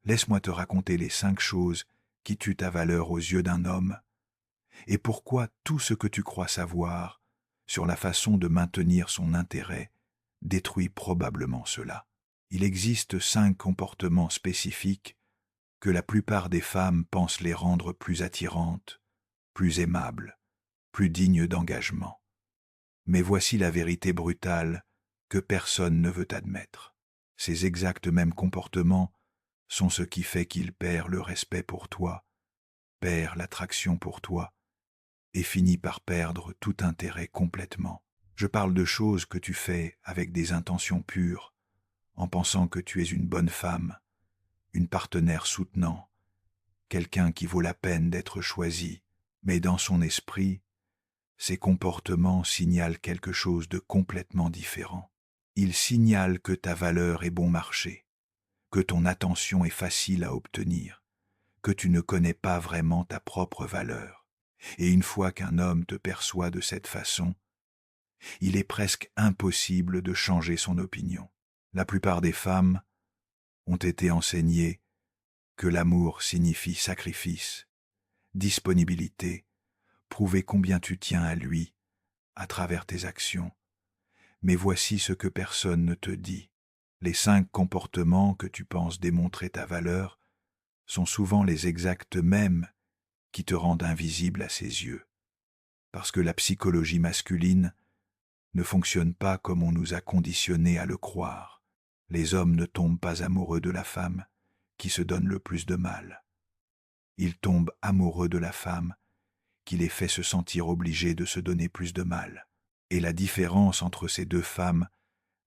Laisse-moi te raconter les 5 choses qui tuent ta valeur aux yeux d'un homme, et pourquoi tout ce que tu crois savoir sur la façon de maintenir son intérêt détruit probablement cela. Il existe 5 comportements spécifiques que la plupart des femmes pensent les rendre plus attirantes, plus aimables, plus dignes d'engagement. Mais voici la vérité brutale que personne ne veut admettre. Ces exacts mêmes comportements sont ce qui fait qu'il perd le respect pour toi, perd l'attraction pour toi, et finit par perdre tout intérêt complètement. Je parle de choses que tu fais avec des intentions pures, en pensant que tu es une bonne femme, une partenaire soutenant, quelqu'un qui vaut la peine d'être choisi, mais dans son esprit, ces comportements signalent quelque chose de complètement différent. Ils signalent que ta valeur est bon marché, que ton attention est facile à obtenir, que tu ne connais pas vraiment ta propre valeur. Et une fois qu'un homme te perçoit de cette façon, il est presque impossible de changer son opinion. La plupart des femmes ont été enseignées que l'amour signifie sacrifice, disponibilité, prouver combien tu tiens à lui à travers tes actions. Mais voici ce que personne ne te dit. Les 5 comportements que tu penses démontrer ta valeur sont souvent les exacts mêmes qui te rendent invisible à ses yeux. Parce que la psychologie masculine ne fonctionne pas comme on nous a conditionnés à le croire. Les hommes ne tombent pas amoureux de la femme qui se donne le plus de mal. Ils tombent amoureux de la femme qui les fait se sentir obligés de se donner plus de mal. Et la différence entre ces 2 femmes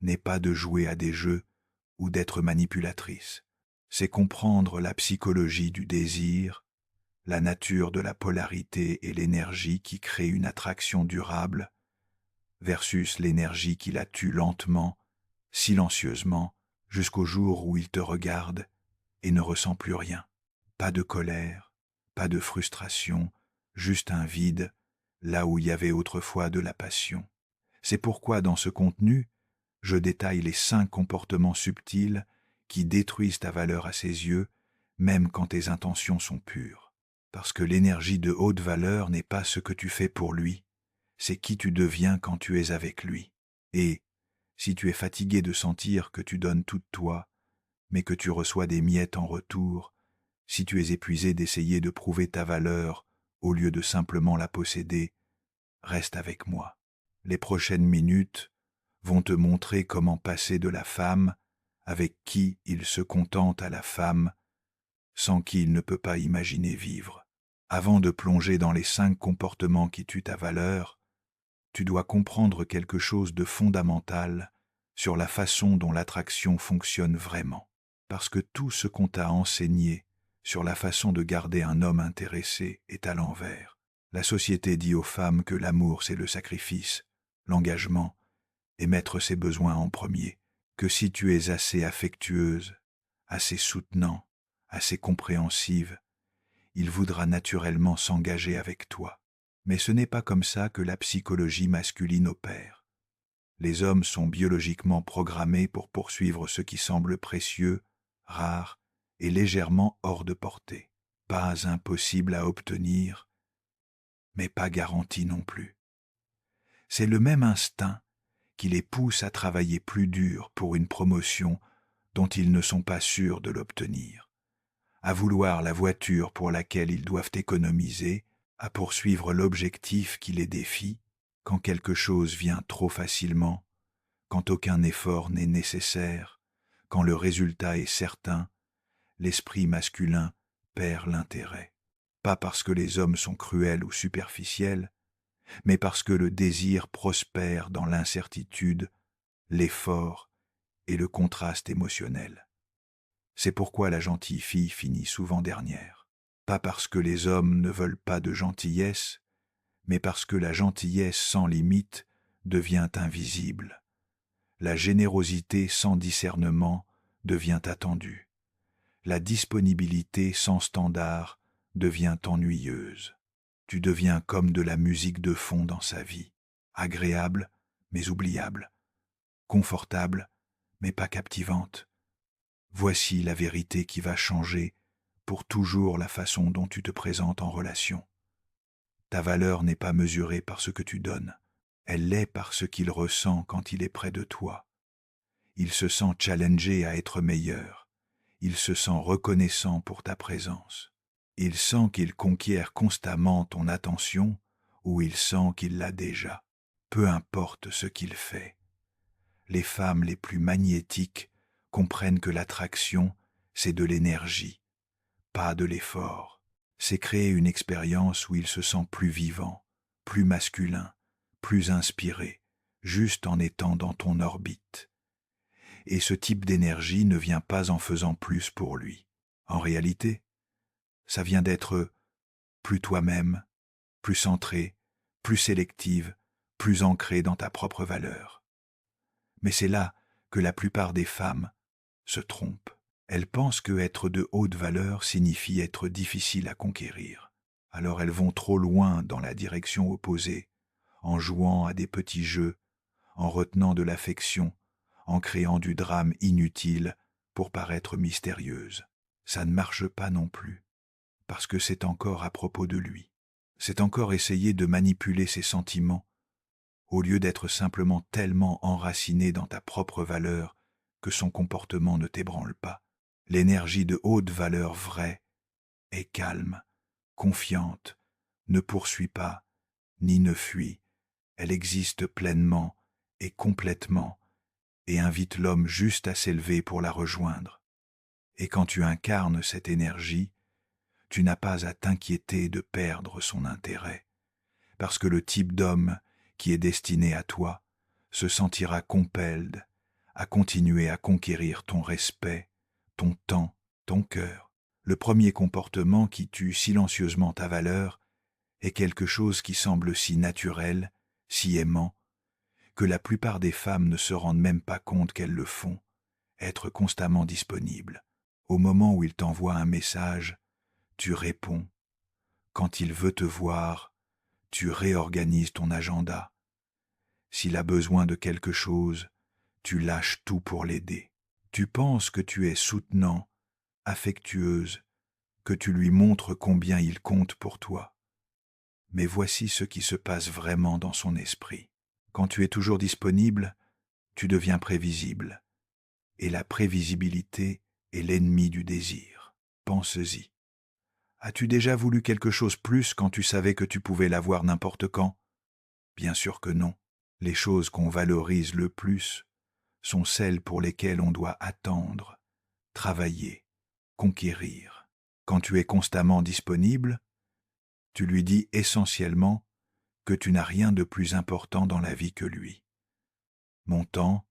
n'est pas de jouer à des jeux ou d'être manipulatrice. C'est comprendre la psychologie du désir, la nature de la polarité et l'énergie qui crée une attraction durable versus l'énergie qui la tue lentement, silencieusement, jusqu'au jour où il te regarde et ne ressent plus rien. Pas de colère, pas de frustration, juste un vide, là où il y avait autrefois de la passion. C'est pourquoi dans ce contenu, je détaille les 5 comportements subtils qui détruisent ta valeur à ses yeux, même quand tes intentions sont pures. Parce que l'énergie de haute valeur n'est pas ce que tu fais pour lui, c'est qui tu deviens quand tu es avec lui. Et, si tu es fatigué de sentir que tu donnes tout de toi, mais que tu reçois des miettes en retour, si tu es épuisé d'essayer de prouver ta valeur au lieu de simplement la posséder, reste avec moi. Les prochaines minutes vont te montrer comment passer de la femme avec qui il se contente à la femme sans qui il ne peut pas imaginer vivre. Avant de plonger dans les 5 comportements qui tuent ta valeur, tu dois comprendre quelque chose de fondamental sur la façon dont l'attraction fonctionne vraiment. Parce que tout ce qu'on t'a enseigné sur la façon de garder un homme intéressé est à l'envers. La société dit aux femmes que l'amour c'est le sacrifice, l'engagement, et mettre ses besoins en premier, que si tu es assez affectueuse, assez soutenant, assez compréhensive, il voudra naturellement s'engager avec toi. Mais ce n'est pas comme ça que la psychologie masculine opère. Les hommes sont biologiquement programmés pour poursuivre ce qui semble précieux, rare et légèrement hors de portée. Pas impossible à obtenir, mais pas garanti non plus. C'est le même instinct qui les pousse à travailler plus dur pour une promotion dont ils ne sont pas sûrs de l'obtenir, à vouloir la voiture pour laquelle ils doivent économiser, à poursuivre l'objectif qui les défie, quand quelque chose vient trop facilement, quand aucun effort n'est nécessaire, quand le résultat est certain, l'esprit masculin perd l'intérêt. Pas parce que les hommes sont cruels ou superficiels, mais parce que le désir prospère dans l'incertitude, l'effort et le contraste émotionnel. C'est pourquoi la gentille fille finit souvent dernière. Pas parce que les hommes ne veulent pas de gentillesse, mais parce que la gentillesse sans limite devient invisible. La générosité sans discernement devient attendue. La disponibilité sans standard devient ennuyeuse. Tu deviens comme de la musique de fond dans sa vie, agréable mais oubliable, confortable mais pas captivante, Voici la vérité qui va changer pour toujours la façon dont tu te présentes en relation. Ta valeur n'est pas mesurée par ce que tu donnes, elle l'est par ce qu'il ressent quand il est près de toi. Il se sent challengé à être meilleur, il se sent reconnaissant pour ta présence. Il sent qu'il conquiert constamment ton attention ou il sent qu'il l'a déjà. Peu importe ce qu'il fait. Les femmes les plus magnétiques comprennent que l'attraction, c'est de l'énergie, pas de l'effort. C'est créer une expérience où il se sent plus vivant, plus masculin, plus inspiré, juste en étant dans ton orbite. Et ce type d'énergie ne vient pas en faisant plus pour lui. En réalité, ça vient d'être plus toi-même, plus centré, plus sélective, plus ancré dans ta propre valeur. Mais c'est là que la plupart des femmes se trompent. Elles pensent que être de haute valeur signifie être difficile à conquérir. Alors elles vont trop loin dans la direction opposée, en jouant à des petits jeux, en retenant de l'affection, en créant du drame inutile pour paraître mystérieuse. Ça ne marche pas non plus, parce que c'est encore à propos de lui. C'est encore essayer de manipuler ses sentiments, au lieu d'être simplement tellement enraciné dans ta propre valeur que son comportement ne t'ébranle pas. L'énergie de haute valeur vraie est calme, confiante, ne poursuit pas, ni ne fuit. Elle existe pleinement et complètement, et invite l'homme juste à s'élever pour la rejoindre. Et quand tu incarnes cette énergie, tu n'as pas à t'inquiéter de perdre son intérêt, parce que le type d'homme qui est destiné à toi se sentira compelled à continuer à conquérir ton respect, ton temps, ton cœur. Le premier comportement qui tue silencieusement ta valeur est quelque chose qui semble si naturel, si aimant, que la plupart des femmes ne se rendent même pas compte qu'elles le font, être constamment disponible. Au moment où il t'envoie un message, tu réponds. Quand il veut te voir, tu réorganises ton agenda. S'il a besoin de quelque chose, tu lâches tout pour l'aider. Tu penses que tu es soutenant, affectueuse, que tu lui montres combien il compte pour toi. Mais voici ce qui se passe vraiment dans son esprit. Quand tu es toujours disponible, tu deviens prévisible. Et la prévisibilité est l'ennemi du désir. Pense-y. As-tu déjà voulu quelque chose plus quand tu savais que tu pouvais l'avoir n'importe quand? Bien sûr que non. Les choses qu'on valorise le plus sont celles pour lesquelles on doit attendre, travailler, conquérir. Quand tu es constamment disponible, tu lui dis essentiellement que tu n'as rien de plus important dans la vie que lui. Mon temps,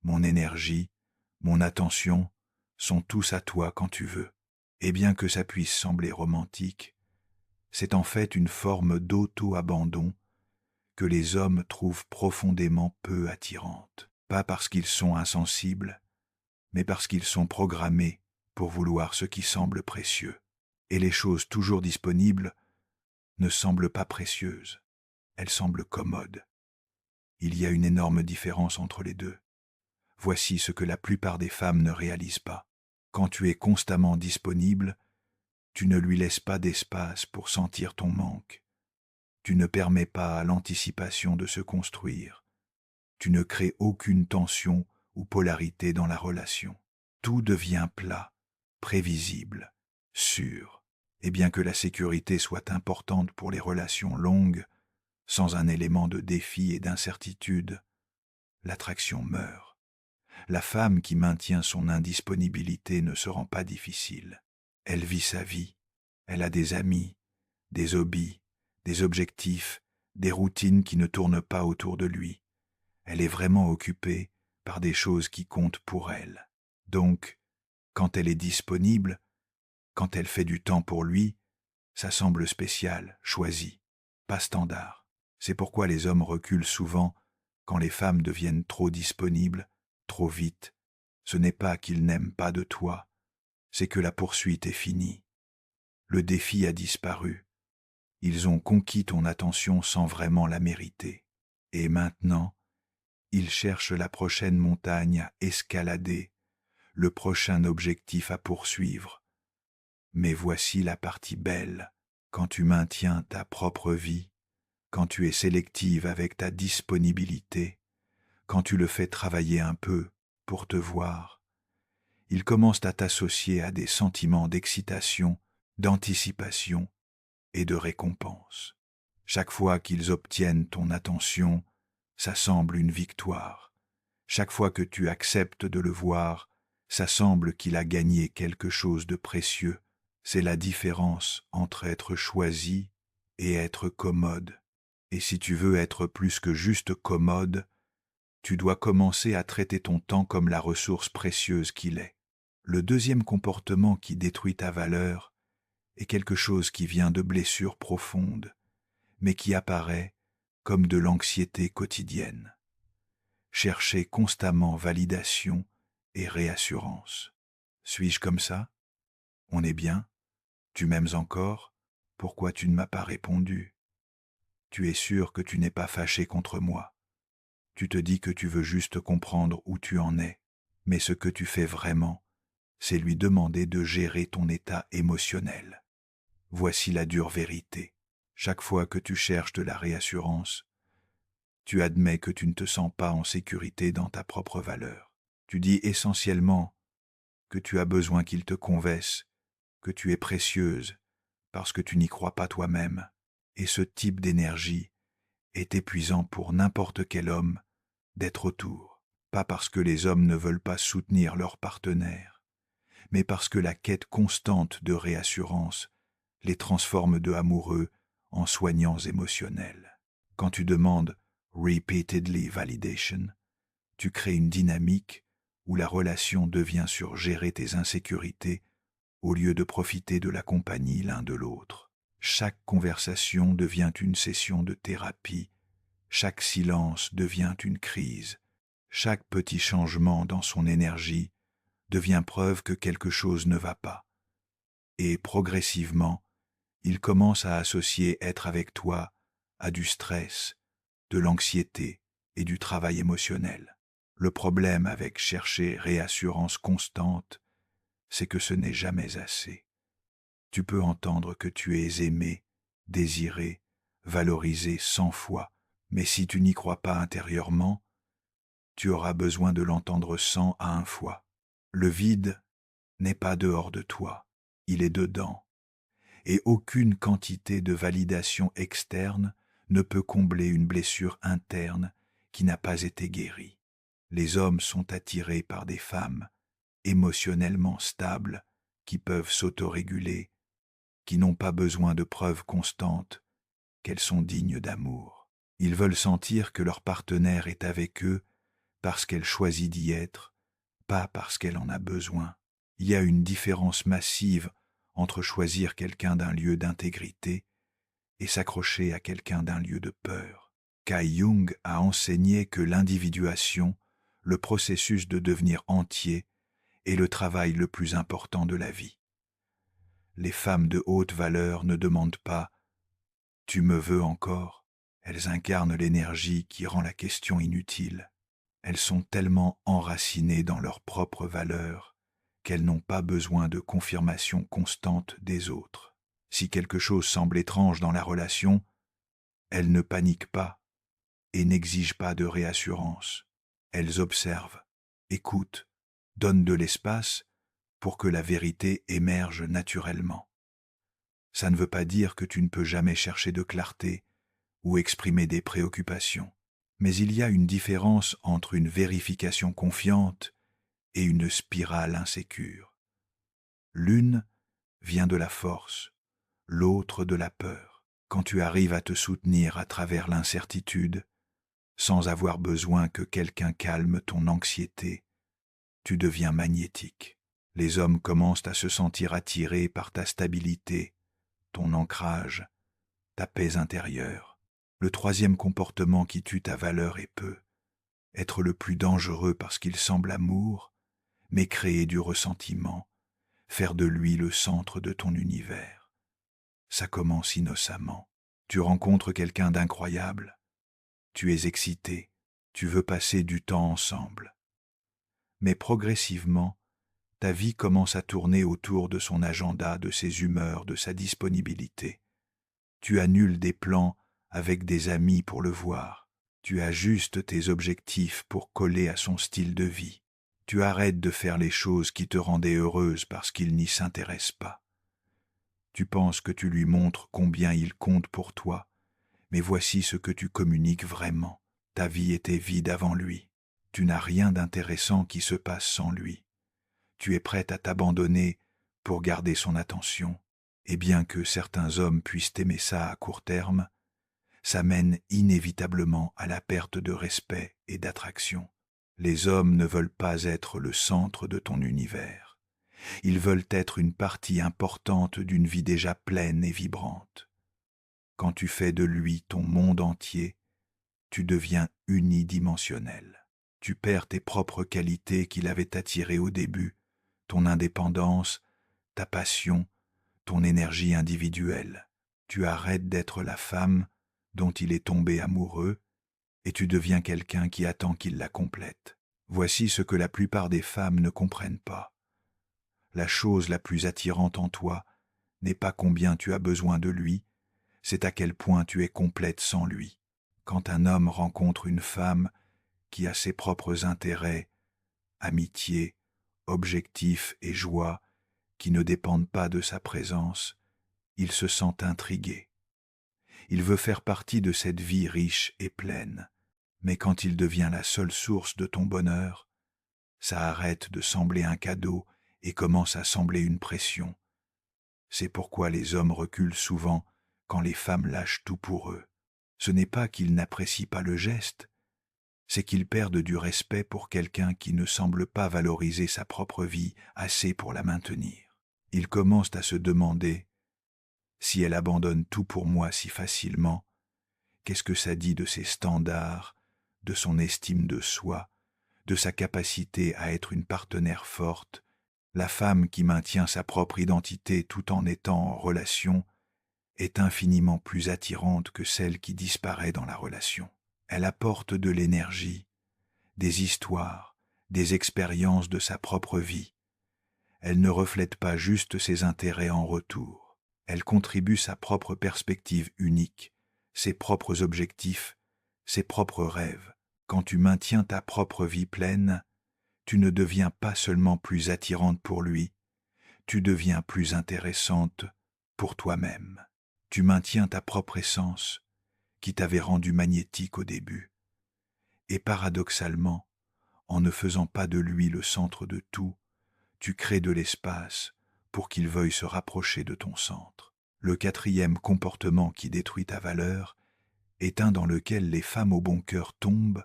mon énergie, mon attention sont tous à toi quand tu veux. Et bien que ça puisse sembler romantique, c'est en fait une forme d'auto-abandon que les hommes trouvent profondément peu attirante. Pas parce qu'ils sont insensibles, mais parce qu'ils sont programmés pour vouloir ce qui semble précieux. Et les choses toujours disponibles ne semblent pas précieuses, elles semblent commodes. Il y a une énorme différence entre les deux. Voici ce que la plupart des femmes ne réalisent pas. Quand tu es constamment disponible, tu ne lui laisses pas d'espace pour sentir ton manque. Tu ne permets pas à l'anticipation de se construire. Tu ne crées aucune tension ou polarité dans la relation. Tout devient plat, prévisible, sûr. Et bien que la sécurité soit importante pour les relations longues, sans un élément de défi et d'incertitude, l'attraction meurt. La femme qui maintient son indisponibilité ne se rend pas difficile. Elle vit sa vie, elle a des amis, des hobbies, des objectifs, des routines qui ne tournent pas autour de lui. Elle est vraiment occupée par des choses qui comptent pour elle. Donc, quand elle est disponible, quand elle fait du temps pour lui, ça semble spécial, choisi, pas standard. C'est pourquoi les hommes reculent souvent quand les femmes deviennent trop disponibles, trop vite. Ce n'est pas qu'ils n'aiment pas de toi, c'est que la poursuite est finie. Le défi a disparu. Ils ont conquis ton attention sans vraiment la mériter. Et maintenant, ils cherchent la prochaine montagne à escalader, le prochain objectif à poursuivre. Mais voici la partie belle, quand tu maintiens ta propre vie, quand tu es sélective avec ta disponibilité, quand tu le fais travailler un peu pour te voir, ils commencent à t'associer à des sentiments d'excitation, d'anticipation et de récompense. Chaque fois qu'ils obtiennent ton attention, ça semble une victoire. Chaque fois que tu acceptes de le voir, ça semble qu'il a gagné quelque chose de précieux. C'est la différence entre être choisi et être commode. Et si tu veux être plus que juste commode, tu dois commencer à traiter ton temps comme la ressource précieuse qu'il est. Le deuxième comportement qui détruit ta valeur est quelque chose qui vient de blessures profondes, mais qui apparaît comme de l'anxiété quotidienne. Chercher constamment validation et réassurance. Suis-je comme ça? On est bien? Tu m'aimes encore? Pourquoi tu ne m'as pas répondu? Tu es sûr que tu n'es pas fâché contre moi. Tu te dis que tu veux juste comprendre où tu en es, mais ce que tu fais vraiment, c'est lui demander de gérer ton état émotionnel. Voici la dure vérité. Chaque fois que tu cherches de la réassurance, tu admets que tu ne te sens pas en sécurité dans ta propre valeur. Tu dis essentiellement que tu as besoin qu'il te convainc, que tu es précieuse, parce que tu n'y crois pas toi-même. Et ce type d'énergie est épuisant pour n'importe quel homme d'être autour. Pas parce que les hommes ne veulent pas soutenir leur partenaire, mais parce que la quête constante de réassurance les transforme de amoureux en soignants émotionnels. Quand tu demandes repeatedly validation, tu crées une dynamique où la relation devient sur gérer tes insécurités au lieu de profiter de la compagnie l'un de l'autre. Chaque conversation devient une session de thérapie, chaque silence devient une crise, chaque petit changement dans son énergie devient preuve que quelque chose ne va pas. Et progressivement, il commence à associer être avec toi à du stress, de l'anxiété et du travail émotionnel. Le problème avec chercher réassurance constante, c'est que ce n'est jamais assez. Tu peux entendre que tu es aimé, désiré, valorisé 100 fois, mais si tu n'y crois pas intérieurement, tu auras besoin de l'entendre 100 à 1 fois. Le vide n'est pas dehors de toi, il est dedans. Et aucune quantité de validation externe ne peut combler une blessure interne qui n'a pas été guérie. Les hommes sont attirés par des femmes émotionnellement stables, qui peuvent s'autoréguler, qui n'ont pas besoin de preuves constantes qu'elles sont dignes d'amour. Ils veulent sentir que leur partenaire est avec eux parce qu'elle choisit d'y être, pas parce qu'elle en a besoin. Il y a une différence massive entre choisir quelqu'un d'un lieu d'intégrité et s'accrocher à quelqu'un d'un lieu de peur. Kai Jung a enseigné que l'individuation, le processus de devenir entier, est le travail le plus important de la vie. Les femmes de haute valeur ne demandent pas « tu me veux encore ?» Elles incarnent l'énergie qui rend la question inutile. Elles sont tellement enracinées dans leurs propres valeurs qu'elles n'ont pas besoin de confirmation constante des autres. Si quelque chose semble étrange dans la relation, elles ne paniquent pas et n'exigent pas de réassurance. Elles observent, écoutent, donnent de l'espace pour que la vérité émerge naturellement. Ça ne veut pas dire que tu ne peux jamais chercher de clarté ou exprimer des préoccupations, mais il y a une différence entre une vérification confiante et une spirale insécure. L'une vient de la force, l'autre de la peur. Quand tu arrives à te soutenir à travers l'incertitude, sans avoir besoin que quelqu'un calme ton anxiété, tu deviens magnétique. Les hommes commencent à se sentir attirés par ta stabilité, ton ancrage, ta paix intérieure. Le troisième comportement qui tue ta valeur est peu être le plus dangereux parce qu'il semble amour, mais créer du ressentiment, faire de lui le centre de ton univers. Ça commence innocemment. Tu rencontres quelqu'un d'incroyable, tu es excité, tu veux passer du temps ensemble. Mais progressivement, Ta vie commence à tourner autour de son agenda, de ses humeurs, de sa disponibilité. Tu annules des plans avec des amis pour le voir. Tu ajustes tes objectifs pour coller à son style de vie. Tu arrêtes de faire les choses qui te rendaient heureuse parce qu'il n'y s'intéresse pas. Tu penses que tu lui montres combien il compte pour toi, mais voici ce que tu communiques vraiment. Ta vie était vide avant lui. Tu n'as rien d'intéressant qui se passe sans lui. Tu es prête à t'abandonner pour garder son attention, et bien que certains hommes puissent aimer ça à court terme, ça mène inévitablement à la perte de respect et d'attraction. Les hommes ne veulent pas être le centre de ton univers. Ils veulent être une partie importante d'une vie déjà pleine et vibrante. Quand tu fais de lui ton monde entier, tu deviens unidimensionnel. Tu perds tes propres qualités qui l'avaient attiré au début, ton indépendance, ta passion, ton énergie individuelle. Tu arrêtes d'être la femme dont il est tombé amoureux et tu deviens quelqu'un qui attend qu'il la complète. Voici ce que la plupart des femmes ne comprennent pas. La chose la plus attirante en toi n'est pas combien tu as besoin de lui, c'est à quel point tu es complète sans lui. Quand un homme rencontre une femme qui a ses propres intérêts, amitié, objectifs et joie qui ne dépendent pas de sa présence, il se sent intrigué. Il veut faire partie de cette vie riche et pleine, mais quand il devient la seule source de ton bonheur, ça arrête de sembler un cadeau et commence à sembler une pression. C'est pourquoi les hommes reculent souvent quand les femmes lâchent tout pour eux. Ce n'est pas qu'ils n'apprécient pas le geste, c'est qu'ils perdent du respect pour quelqu'un qui ne semble pas valoriser sa propre vie assez pour la maintenir. Ils commencent à se demander si elle abandonne tout pour moi si facilement, qu'est-ce que ça dit de ses standards, de son estime de soi, de sa capacité à être une partenaire forte. La femme qui maintient sa propre identité tout en étant en relation est infiniment plus attirante que celle qui disparaît dans la relation. Elle apporte de l'énergie, des histoires, des expériences de sa propre vie. Elle ne reflète pas juste ses intérêts en retour. Elle contribue sa propre perspective unique, ses propres objectifs, ses propres rêves. Quand tu maintiens ta propre vie pleine, tu ne deviens pas seulement plus attirante pour lui, tu deviens plus intéressante pour toi-même. Tu maintiens ta propre essence, qui t'avait rendu magnétique au début. Et paradoxalement, en ne faisant pas de lui le centre de tout, tu crées de l'espace pour qu'il veuille se rapprocher de ton centre. Le quatrième comportement qui détruit ta valeur est un dans lequel les femmes au bon cœur tombent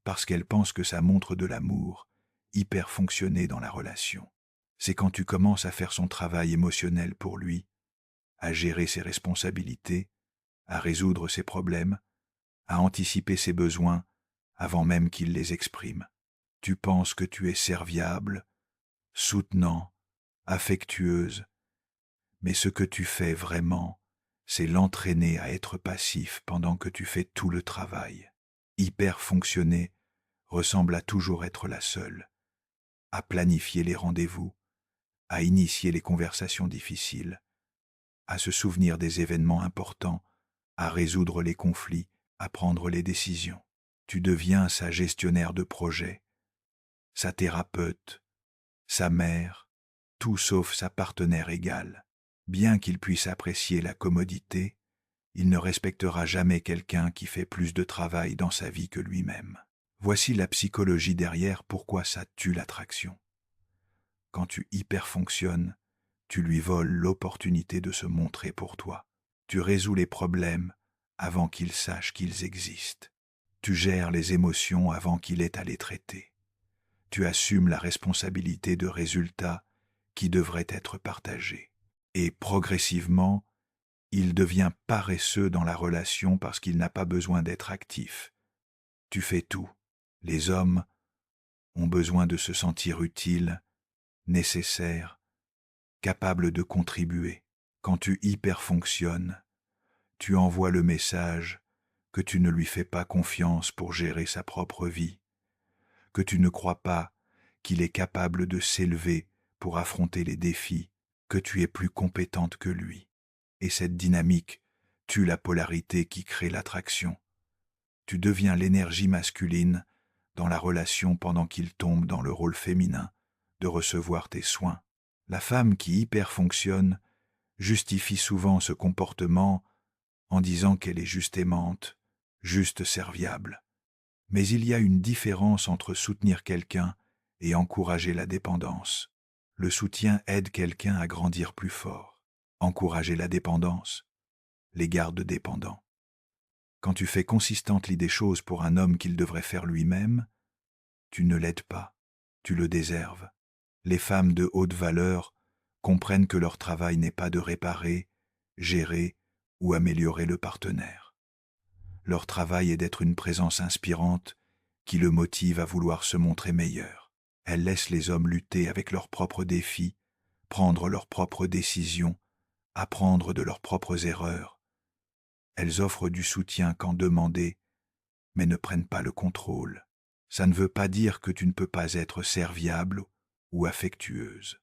parce qu'elles pensent que ça montre de l'amour, hyper fonctionner dans la relation. C'est quand tu commences à faire son travail émotionnel pour lui, à gérer ses responsabilités, à résoudre ses problèmes, à anticiper ses besoins avant même qu'il les exprime. Tu penses que tu es serviable, soutenant, affectueuse, mais ce que tu fais vraiment, c'est l'entraîner à être passif pendant que tu fais tout le travail. Hyper fonctionner ressemble à toujours être la seule, à planifier les rendez-vous, à initier les conversations difficiles, à se souvenir des événements importants, à résoudre les conflits, à prendre les décisions. Tu deviens sa gestionnaire de projet, sa thérapeute, sa mère, tout sauf sa partenaire égale. Bien qu'il puisse apprécier la commodité, il ne respectera jamais quelqu'un qui fait plus de travail dans sa vie que lui-même. Voici la psychologie derrière pourquoi ça tue l'attraction. Quand tu hyperfonctionnes, tu lui voles l'opportunité de se montrer pour toi. Tu résous les problèmes avant qu'il sache qu'ils existent. Tu gères les émotions avant qu'il ait à les traiter. Tu assumes la responsabilité de résultats qui devraient être partagés. Et progressivement, il devient paresseux dans la relation parce qu'il n'a pas besoin d'être actif. Tu fais tout. Les hommes ont besoin de se sentir utiles, nécessaires, capables de contribuer. Quand tu hyperfonctionnes, tu envoies le message que tu ne lui fais pas confiance pour gérer sa propre vie, que tu ne crois pas qu'il est capable de s'élever pour affronter les défis, que tu es plus compétente que lui. Et cette dynamique tue la polarité qui crée l'attraction. Tu deviens l'énergie masculine dans la relation pendant qu'il tombe dans le rôle féminin de recevoir tes soins. La femme qui hyperfonctionne justifie souvent ce comportement en disant qu'elle est juste aimante, juste serviable. Mais il y a une différence entre soutenir quelqu'un et encourager la dépendance. Le soutien aide quelqu'un à grandir plus fort. Encourager la dépendance les garde dépendants. Quand tu fais consistantly des choses pour un homme qu'il devrait faire lui-même, tu ne l'aides pas, tu le déserves. Les femmes de haute valeur comprennent que leur travail n'est pas de réparer, gérer ou améliorer le partenaire. Leur travail est d'être une présence inspirante qui le motive à vouloir se montrer meilleur. Elles laissent les hommes lutter avec leurs propres défis, prendre leurs propres décisions, apprendre de leurs propres erreurs. Elles offrent du soutien quand demandé, mais ne prennent pas le contrôle. Ça ne veut pas dire que tu ne peux pas être serviable ou affectueuse.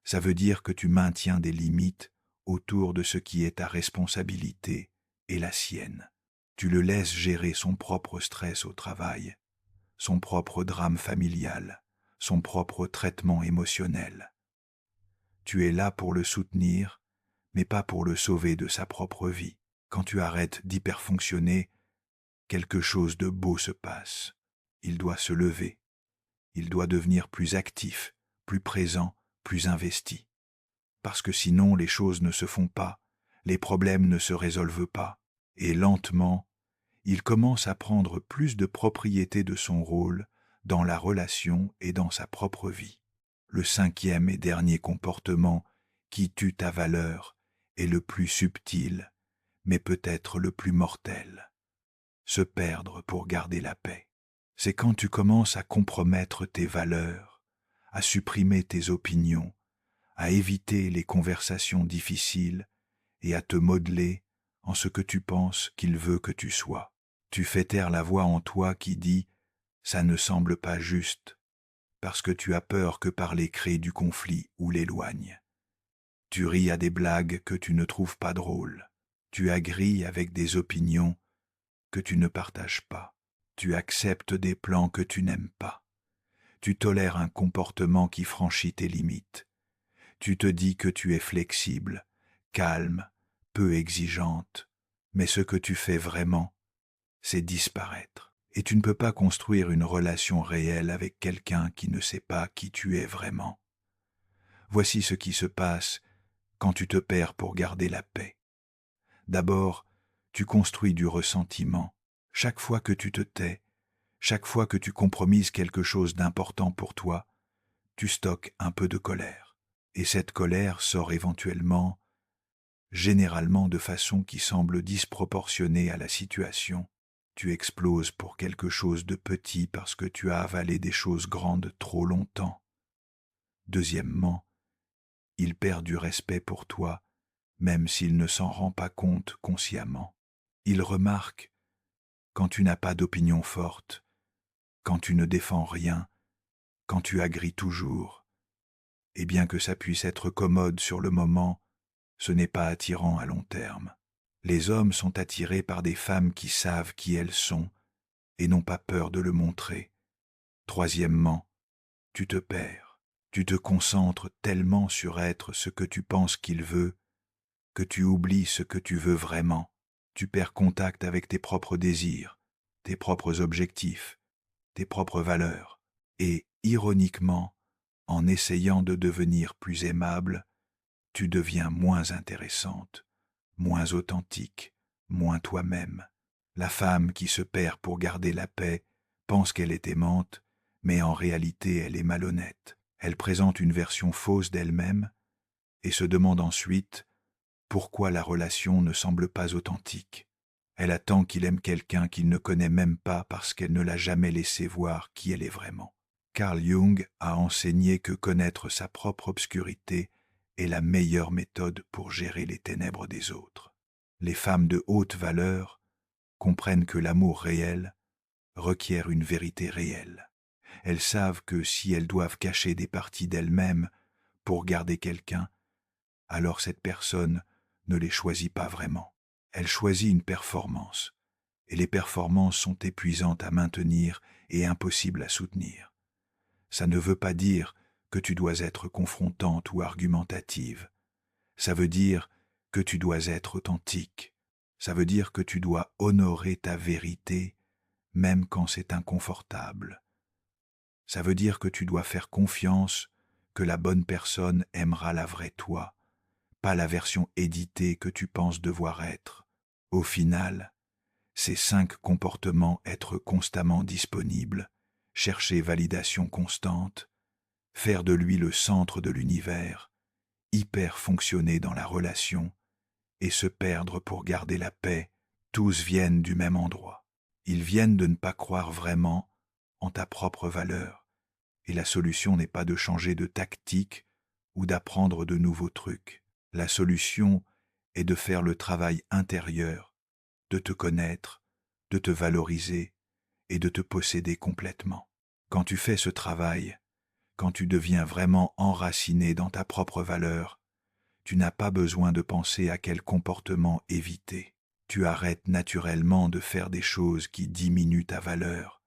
Ça veut dire que tu maintiens des limites autour de ce qui est ta responsabilité et la sienne. Tu le laisses gérer son propre stress au travail, son propre drame familial, son propre traitement émotionnel. Tu es là pour le soutenir, mais pas pour le sauver de sa propre vie. Quand tu arrêtes d'hyperfonctionner, quelque chose de beau se passe. Il doit se lever. Il doit devenir plus actif, plus présent, plus investi. Parce que sinon les choses ne se font pas, les problèmes ne se résolvent pas. Et lentement, il commence à prendre plus de propriété de son rôle dans la relation et dans sa propre vie. Le cinquième et dernier comportement qui tue ta valeur est le plus subtil, mais peut-être le plus mortel. Se perdre pour garder la paix. C'est quand tu commences à compromettre tes valeurs, à supprimer tes opinions, à éviter les conversations difficiles et à te modeler en ce que tu penses qu'il veut que tu sois. Tu fais taire la voix en toi qui dit « ça ne semble pas juste » parce que tu as peur que parler crée du conflit ou l'éloigne. Tu ris à des blagues que tu ne trouves pas drôles. Tu agris avec des opinions que tu ne partages pas. Tu acceptes des plans que tu n'aimes pas. Tu tolères un comportement qui franchit tes limites. Tu te dis que tu es flexible, calme, peu exigeante, mais ce que tu fais vraiment, c'est disparaître. Et tu ne peux pas construire une relation réelle avec quelqu'un qui ne sait pas qui tu es vraiment. Voici ce qui se passe quand tu te perds pour garder la paix. D'abord, tu construis du ressentiment. Chaque fois que tu te tais, chaque fois que tu compromises quelque chose d'important pour toi, tu stockes un peu de colère. Et cette colère sort éventuellement, généralement de façon qui semble disproportionnée à la situation. Tu exploses pour quelque chose de petit parce que tu as avalé des choses grandes trop longtemps. Deuxièmement, il perd du respect pour toi, même s'il ne s'en rend pas compte consciemment. Il remarque quand tu n'as pas d'opinion forte, quand tu ne défends rien, quand tu agris toujours. Et bien que ça puisse être commode sur le moment, ce n'est pas attirant à long terme. Les hommes sont attirés par des femmes qui savent qui elles sont et n'ont pas peur de le montrer. Troisièmement, tu te perds. Tu te concentres tellement sur être ce que tu penses qu'il veut que tu oublies ce que tu veux vraiment. Tu perds contact avec tes propres désirs, tes propres objectifs, tes propres valeurs. Et, ironiquement, en essayant de devenir plus aimable, tu deviens moins intéressante, moins authentique, moins toi-même. La femme qui se perd pour garder la paix pense qu'elle est aimante, mais en réalité elle est malhonnête. Elle présente une version fausse d'elle-même et se demande ensuite pourquoi la relation ne semble pas authentique. Elle attend qu'il aime quelqu'un qu'il ne connaît même pas parce qu'elle ne l'a jamais laissé voir qui elle est vraiment. Carl Jung a enseigné que connaître sa propre obscurité est la meilleure méthode pour gérer les ténèbres des autres. Les femmes de haute valeur comprennent que l'amour réel requiert une vérité réelle. Elles savent que si elles doivent cacher des parties d'elles-mêmes pour garder quelqu'un, alors cette personne ne les choisit pas vraiment. Elle choisit une performance, et les performances sont épuisantes à maintenir et impossibles à soutenir. Ça ne veut pas dire que tu dois être confrontante ou argumentative. Ça veut dire que tu dois être authentique. Ça veut dire que tu dois honorer ta vérité, même quand c'est inconfortable. Ça veut dire que tu dois faire confiance que la bonne personne aimera la vraie toi, pas la version éditée que tu penses devoir être. Au final, ces 5 comportements: être constamment disponible, chercher validation constante, faire de lui le centre de l'univers, hyper fonctionner dans la relation et se perdre pour garder la paix, tous viennent du même endroit. Ils viennent de ne pas croire vraiment en ta propre valeur. Et la solution n'est pas de changer de tactique ou d'apprendre de nouveaux trucs. La solution est de faire le travail intérieur, de te connaître, de te valoriser et de te posséder complètement. Quand tu fais ce travail, quand tu deviens vraiment enraciné dans ta propre valeur, tu n'as pas besoin de penser à quel comportement éviter. Tu arrêtes naturellement de faire des choses qui diminuent ta valeur,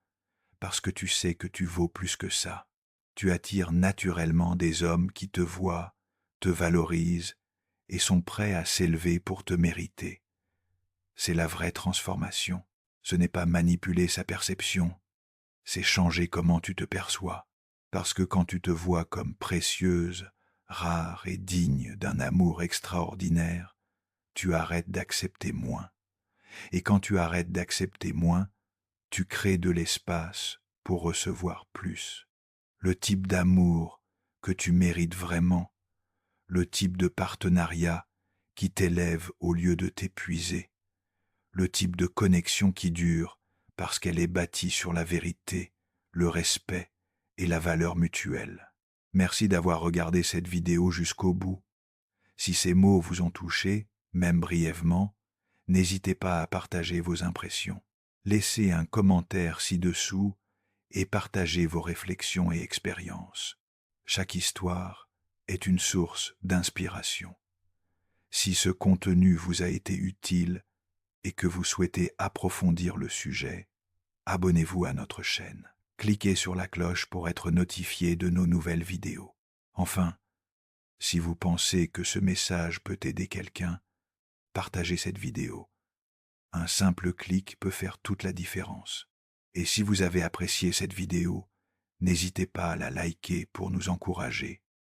parce que tu sais que tu vaux plus que ça. Tu attires naturellement des hommes qui te voient, te valorisent et sont prêts à s'élever pour te mériter. C'est la vraie transformation. Ce n'est pas manipuler sa perception, c'est changer comment tu te perçois. Parce que quand tu te vois comme précieuse, rare et digne d'un amour extraordinaire, tu arrêtes d'accepter moins. Et quand tu arrêtes d'accepter moins, tu crées de l'espace pour recevoir plus. Le type d'amour que tu mérites vraiment, le type de partenariat qui t'élève au lieu de t'épuiser, le type de connexion qui dure parce qu'elle est bâtie sur la vérité, le respect et la valeur mutuelle. Merci d'avoir regardé cette vidéo jusqu'au bout. Si ces mots vous ont touché, même brièvement, n'hésitez pas à partager vos impressions. Laissez un commentaire ci-dessous et partagez vos réflexions et expériences. Chaque histoire est une source d'inspiration. Si ce contenu vous a été utile et que vous souhaitez approfondir le sujet, abonnez-vous à notre chaîne. Cliquez sur la cloche pour être notifié de nos nouvelles vidéos. Enfin, si vous pensez que ce message peut aider quelqu'un, partagez cette vidéo. Un simple clic peut faire toute la différence. Et si vous avez apprécié cette vidéo, n'hésitez pas à la liker pour nous encourager.